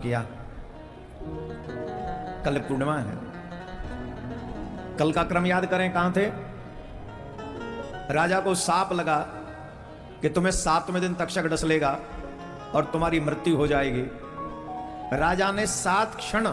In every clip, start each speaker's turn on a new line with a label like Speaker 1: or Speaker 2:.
Speaker 1: किया। कल पूर्णिमा है। कल का क्रम याद करें, कहां थे? राजा को साप लगा कि तुम्हें 7वें दिन तक्षक डस लेगा और तुम्हारी मृत्यु हो जाएगी। राजा ने 7 क्षण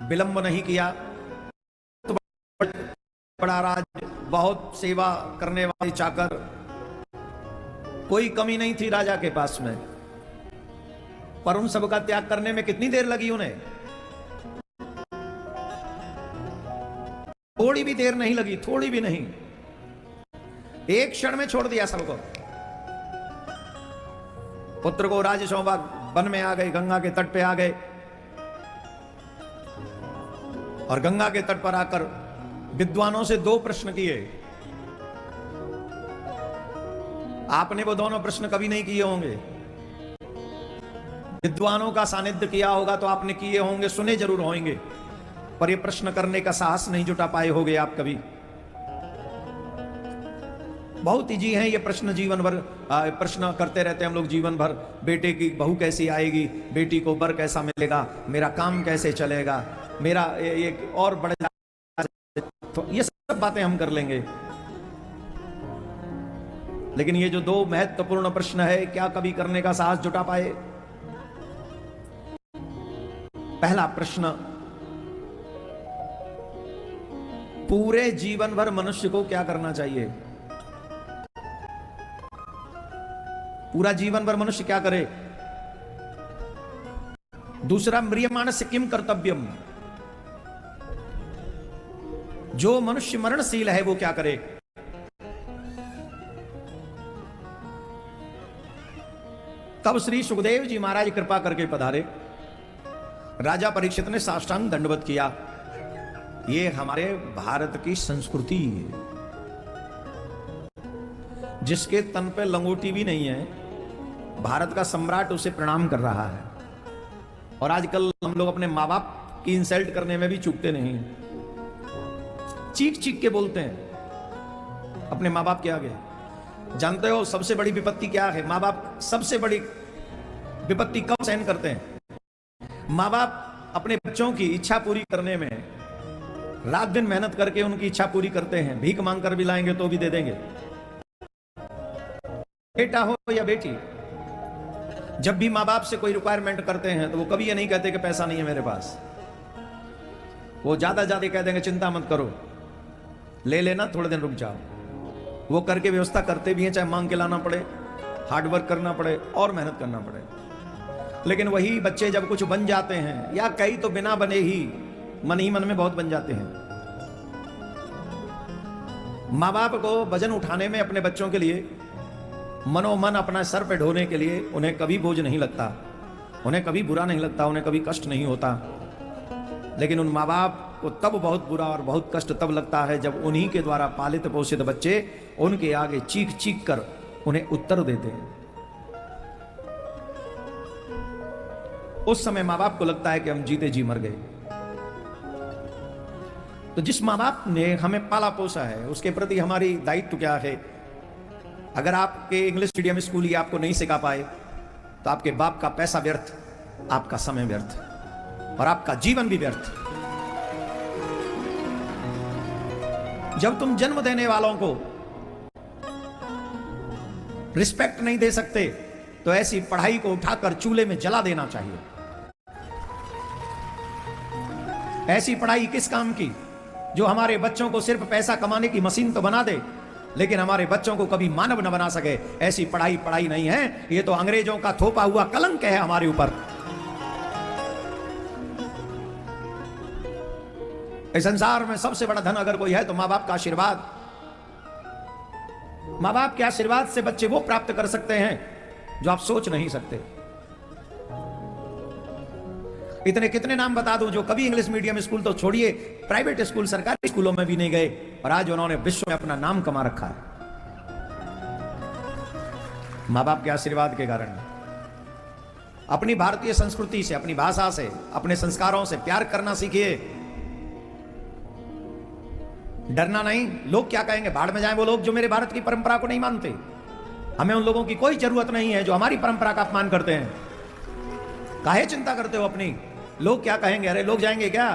Speaker 1: विलंब नहीं किया। तो बड़ा राज, बहुत सेवा करने वाले चाकर, कोई कमी नहीं थी राजा के पास में, पर उन सबका त्याग करने में कितनी देर लगी उन्हें? थोड़ी भी देर नहीं लगी, थोड़ी भी नहीं। एक क्षण में छोड़ दिया सबको। पुत्र को राज्य सौंपा, वन में आ गए, गंगा के तट पे आ गए और गंगा के तट पर आकर विद्वानों से 2 प्रश्न किए। आपने वो दोनों प्रश्न कभी नहीं किए होंगे। विद्वानों का सानिध्य किया होगा तो आपने किए होंगे, सुने जरूर होंगे, पर ये प्रश्न करने का साहस नहीं जुटा पाए होंगे आप कभी। बहुत इजी हैं ये प्रश्न, जीवन भर प्रश्न करते रहते हैं हम लोग जीवन भर। बेटे की बहू कैसी आएगी, बेटी को बर कैसा मिलेगा, मेरा काम कैसे चलेगा, मेरा ये और बड़े, तो ये सब बातें हम कर लेंगे। लेकिन ये जो 2 महत्वपूर्ण प्रश्न है, क्या कभी करने का साहस जुटा पाए? पहला प्रश्न, पूरे जीवन भर मनुष्य को क्या करना चाहिए? पूरा जीवन भर मनुष्य क्या करे? दूसरा, म्रियमाणस्य किम कर्तव्यम, जो मनुष्य मरणशील है वो क्या करे? तब श्री सुखदेव जी महाराज कृपा करके पधारे। राजा परीक्षित ने साष्टांग दंडवत किया। ये हमारे भारत की संस्कृति है। जिसके तन पे लंगोटी भी नहीं है, भारत का सम्राट उसे प्रणाम कर रहा है। और आजकल हम लोग अपने माँ बाप की इंसल्ट करने में भी चूकते नहीं, चीख चीख के बोलते हैं अपने माँ बाप के आगे। जानते हो सबसे बड़ी विपत्ति क्या है? माँ बाप सबसे बड़ी विपत्ति कब सहन करते हैं? माँ बाप अपने बच्चों की इच्छा पूरी करने में रात दिन मेहनत करके उनकी इच्छा पूरी करते हैं। भीख मांग कर भी लाएंगे तो भी दे देंगे। बेटा हो या बेटी, जब भी माँ बाप से कोई रिक्वायरमेंट करते हैं तो वो कभी ये नहीं कहते कि पैसा नहीं है मेरे पास। वो ज्यादा कह देंगे चिंता मत करो, ले लेना, थोड़े दिन रुक जाओ। वो करके व्यवस्था करते भी हैं, चाहे मांग के लाना पड़े, हार्डवर्क करना पड़े और मेहनत करना पड़े। लेकिन वही बच्चे जब कुछ बन जाते हैं, या कई तो बिना बने ही मन में बहुत बन जाते हैं। माँ बाप को वजन उठाने में अपने बच्चों के लिए मनोमन अपना सर पे ढोने के लिए उन्हें कभी बोझ नहीं लगता, उन्हें कभी बुरा नहीं लगता, उन्हें कभी कष्ट नहीं होता। लेकिन उन माँ बाप को तब बहुत बुरा और बहुत कष्ट तब लगता है जब उन्हीं के द्वारा पालित पोषित बच्चे उनके आगे चीख चीख कर उन्हें उत्तर देते हैं। उस समय माँ बाप को लगता है कि हम जीते जी मर गए। तो जिस माँ बाप ने हमें पाला पोसा है उसके प्रति हमारी दायित्व क्या है? अगर आपके इंग्लिश मीडियम स्कूल ही आपको नहीं सिखा पाए तो आपके बाप का पैसा व्यर्थ, आपका समय व्यर्थ और आपका जीवन भी व्यर्थ। जब तुम जन्म देने वालों को रिस्पेक्ट नहीं दे सकते तो ऐसी पढ़ाई को उठाकर चूल्हे में जला देना चाहिए। ऐसी पढ़ाई किस काम की जो हमारे बच्चों को सिर्फ पैसा कमाने की मशीन तो बना दे लेकिन हमारे बच्चों को कभी मानव न बना सके। ऐसी पढ़ाई पढ़ाई नहीं है, ये तो अंग्रेजों का थोपा हुआ कलंक है हमारे ऊपर। इस संसार में सबसे बड़ा धन अगर कोई है तो माँ बाप का आशीर्वाद। माँ बाप के आशीर्वाद से बच्चे वो प्राप्त कर सकते हैं जो आप सोच नहीं सकते। इतने कितने नाम बता दूं जो कभी इंग्लिश मीडियम स्कूल तो छोड़िए, प्राइवेट स्कूल, सरकारी स्कूलों में भी नहीं गए और आज उन्होंने विश्व में अपना नाम कमा रखा है माँ बाप के आशीर्वाद के कारण। अपनी भारतीय संस्कृति से, अपनी भाषा से, अपने संस्कारों से प्यार करना सीखिए। डरना नहीं, लोग क्या कहेंगे, भाड़ में जाएं वो लोग जो मेरे भारत की परंपरा को नहीं मानते। हमें उन लोगों की कोई जरूरत नहीं है जो हमारी परंपरा का अपमान करते हैं। काहे चिंता करते हो अपनी? लोग क्या कहेंगे? अरे लोग जाएंगे क्या?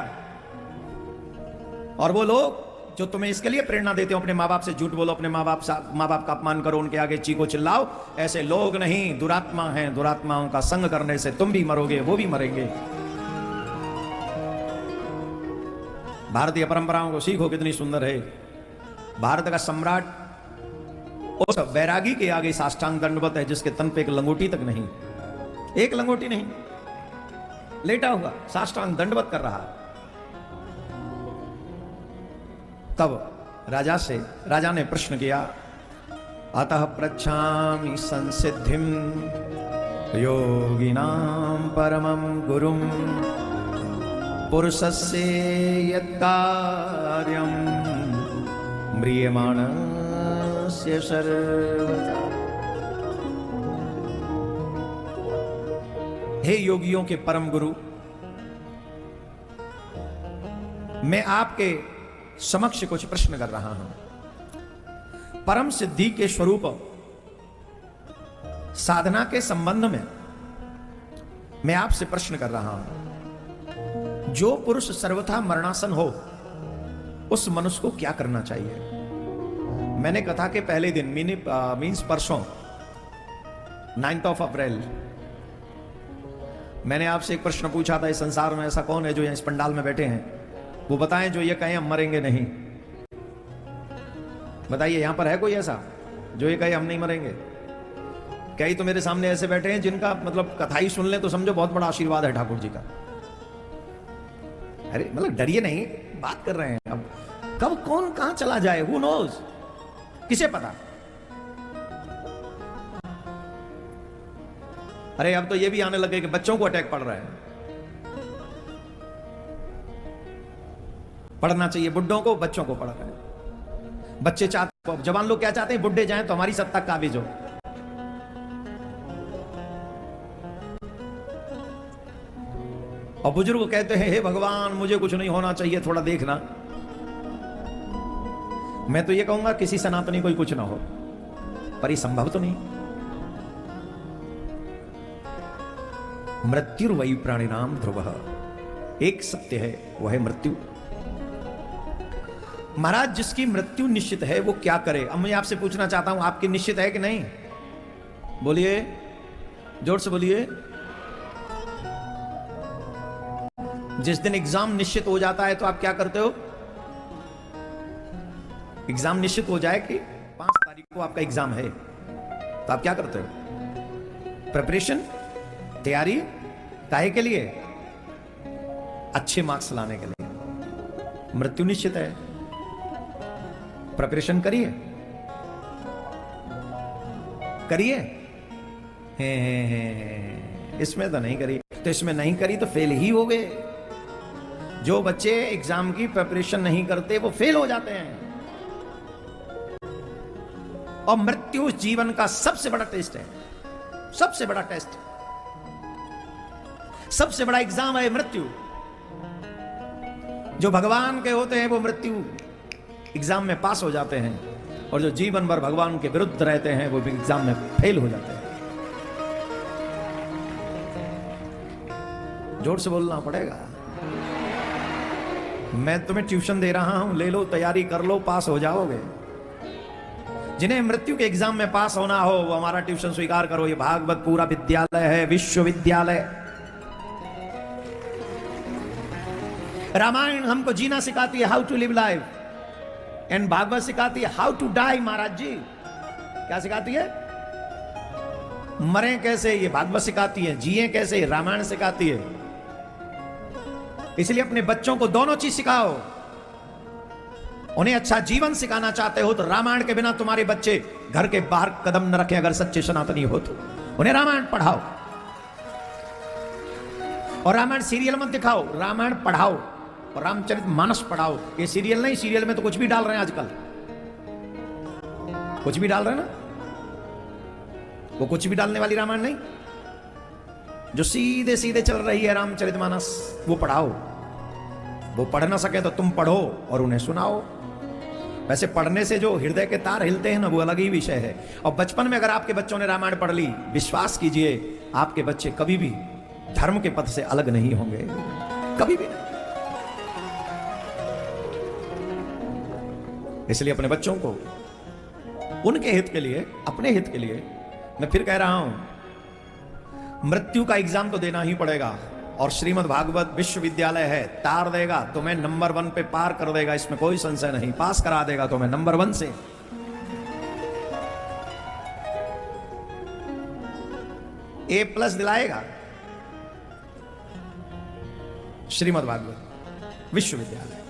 Speaker 1: और वो लोग जो तुम्हें इसके लिए प्रेरणा देते हो अपने माँ बाप से झूठ बोलो, अपने माँ बाप का अपमान करो, उनके आगे चीखो चिल्लाओ, ऐसे लोग नहीं, दुरात्मा हैं। दुरात्माओं का संग करने से तुम भी मरोगे, वो भी मरेंगे। भारतीय परंपराओं को सीखो, कितनी सुंदर है। भारत का सम्राट उस वैरागी के आगे साष्टांग दंडवत है जिसके तन पे एक लंगोटी तक नहीं, एक लंगोटी नहीं, लेटा हुआ साष्टांग दंडवत कर रहा। तब राजा ने प्रश्न किया, अतः पृच्छामि संसिद्धिम योगिनां परमं गुरुं पुरुषस्य यत्कार्यं म्रियमाणस्य सर्वथा। हे योगियों के परम गुरु, मैं आपके समक्ष कुछ प्रश्न कर रहा हूं। परम सिद्धि के स्वरूप साधना के संबंध में मैं आपसे प्रश्न कर रहा हूं। जो पुरुष सर्वथा मरणासन हो उस मनुष्य को क्या करना चाहिए? मैंने कथा के पहले दिन मीन्स परसों 9 अप्रैल मैंने आपसे एक प्रश्न पूछा था, इस संसार में ऐसा कौन है जो इस पंडाल में बैठे हैं, वो बताएं जो ये कहें हम मरेंगे नहीं। बताइए, यहां पर है कोई ऐसा जो ये कहे हम नहीं मरेंगे? कई तो मेरे सामने ऐसे बैठे हैं जिनका मतलब कथा ही सुन ले तो समझो बहुत बड़ा आशीर्वाद है ठाकुर जी का। अरे मतलब डरिए नहीं, बात कर रहे हैं। अब कब कौन कहां चला जाए, हु नोज, किसे पता। अरे अब तो ये भी आने लगे कि बच्चों को अटैक पड़ रहा है। पढ़ना चाहिए बुड्ढों को, बच्चों को पढ़ रहे हैं। बच्चे चाहते, जवान लोग क्या चाहते हैं? बुड्ढे जाएं तो हमारी सत्ता काबिज हो। और बुजुर्ग कहते हैं, हे भगवान मुझे कुछ नहीं होना चाहिए, थोड़ा देखना। मैं तो ये कहूंगा किसी सनातनी कोई कुछ ना हो, पर ये संभव तो नहीं। मृत्युर्वै प्राणिनाम ध्रुवः, एक सत्य है, वह है मृत्यु। महाराज जिसकी मृत्यु निश्चित है वो क्या करे? अब मैं आपसे पूछना चाहता हूं, आपकी निश्चित है कि नहीं? बोलिए, जोर से बोलिए। जिस दिन एग्जाम निश्चित हो जाता है तो आप क्या करते हो? एग्जाम निश्चित हो जाए कि 5 तारीख को आपका एग्जाम है, तो आप क्या करते हो? प्रिपरेशन, तैयारी, काहे के लिए? अच्छे मार्क्स लाने के लिए। मृत्यु निश्चित है, प्रिपरेशन करिए, करिए। इसमें तो नहीं करी, तो इसमें नहीं करी तो फेल ही हो गए। जो बच्चे एग्जाम की प्रिपरेशन नहीं करते वो फेल हो जाते हैं। और मृत्यु जीवन का सबसे बड़ा टेस्ट है, सबसे बड़ा टेस्ट, सबसे बड़ा एग्जाम है मृत्यु। जो भगवान के होते हैं वो मृत्यु एग्जाम में पास हो जाते हैं, और जो जीवन भर भगवान के विरुद्ध रहते हैं वो भी एग्जाम में फेल हो जाते हैं। जोर से बोलना पड़ेगा। मैं तुम्हें ट्यूशन दे रहा हूं, ले लो, तैयारी कर लो, पास हो जाओगे। जिन्हें मृत्यु के एग्जाम में पास होना हो वो हमारा ट्यूशन स्वीकार करो। ये भागवत पूरा विद्यालय है, विश्वविद्यालय। रामायण हमको जीना सिखाती है, how to live life, and Bhagavat सिखाती है how to die. Maharaj ji क्या सिखाती है? मरे कैसे, ये भागवत सिखाती है। जिए कैसे, रामायण सिखाती है। इसलिए अपने बच्चों को दोनों चीज सिखाओ। उन्हें अच्छा जीवन सिखाना चाहते हो तो रामायण के बिना तुम्हारे बच्चे घर के बाहर कदम न रखें। अगर सच्चे सनातनी हो तो उन्हें रामायण पढ़ाओ, और रामायण सीरियल मत दिखाओ, रामायण पढ़ाओ, और रामचरितमानस पढ़ाओ। ये सीरियल नहीं, सीरियल में तो कुछ भी डाल रहे हैं आजकल, कुछ भी डाल रहे हैं ना। वो कुछ भी डालने वाली रामायण नहीं, जो सीधे सीधे चल रही है रामचरितमानस, वो पढ़ाओ। वो पढ़ ना सके तो तुम पढ़ो और उन्हें सुनाओ। वैसे पढ़ने से जो हृदय के तार हिलते हैं ना, वो अलग ही विषय है। और बचपन में अगर आपके बच्चों ने रामायण पढ़ ली, विश्वास कीजिए आपके बच्चे कभी भी धर्म के पथ से अलग नहीं होंगे, कभी भी नहीं। इसलिए अपने बच्चों को उनके हित के लिए, अपने हित के लिए मैं फिर कह रहा हूं, मृत्यु का एग्जाम तो देना ही पड़ेगा। और श्रीमद् भागवत विश्वविद्यालय है, तार देगा तो मैं नंबर 1 पे पार कर देगा, इसमें कोई संशय नहीं। पास करा देगा तो मैं नंबर 1 से A+ दिलाएगा। श्रीमद् भागवत विश्वविद्यालय